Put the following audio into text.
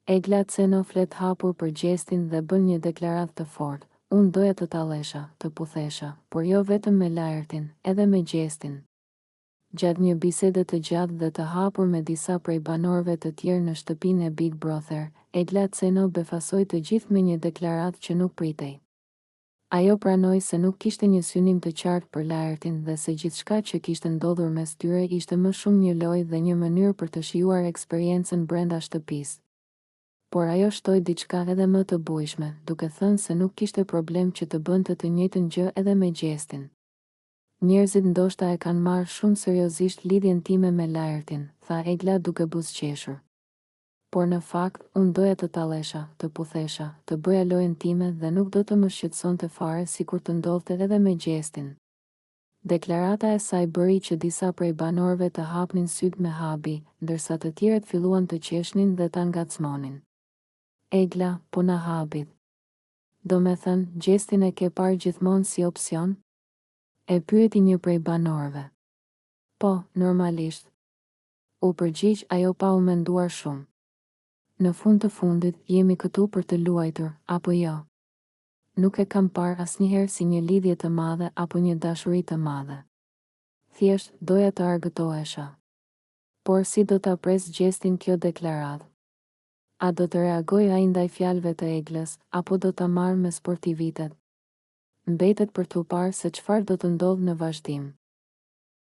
Egla Ceno flet hapur për gjestin dhe bën një deklaratë të fortë. Unë doja të tallesha, të puthesha, por jo vetëm me lajrtin, edhe me gjestin. Gjatë një bisede të gjatë dhe të hapur me disa prej banorëve të tjerë në shtëpinë e Big Brother, Egla Ceno befasoi të gjithë me një deklaratë që nuk pritej. Ajo pranoi se nuk kishte një synim të qartë për lajrtin dhe se gjithçka që kishte ndodhur mes tyre ishte më shumë një lojë dhe një mënyrë për të shijuar eksperiencën brenda shtëpisë. Por ajo shtoi diçka edhe më të bujshme, duke thënë se nuk kishte problem që të bënte të njëjtën gjë edhe me gjestin. Njerëzit ndoshta e kanë marrë shumë seriozisht lidhjen time me lajrtin, tha Egla duke buzëqeshur. Por në fakt, unë doja të tallesha, të puthesha, të bëja lojën time dhe nuk do të më shqetësonte fare sikur të ndodhte edhe me gjestin. Deklarata e saj bëri që disa prej banorëve të hapnin syt me habi, ndërsa të tjerët filluan të qeshnin dhe ta ngacmonin. Egla, puna habit. Do me thënë, gjestin e ke parë gjithmonë si opsion? E pyeti një prej banorëve. Po, normalisht. U përgjigj ajo pa u menduar shumë. Në fund të fundit, jemi këtu për të luajtur, apo jo? Nuk e kam parë asnjëherë si një lidhje të madhe apo një dashuri të madhe. Thjesht, doja të argëtohesha. Por si do ta pres gjestin kjo deklaratë? A do të reagoj ai ndaj fjalëve të Eglës, apo do ta marrë me sportivitet? Mbetet për t'u parë se çfarë do të ndodhë në vazhdim.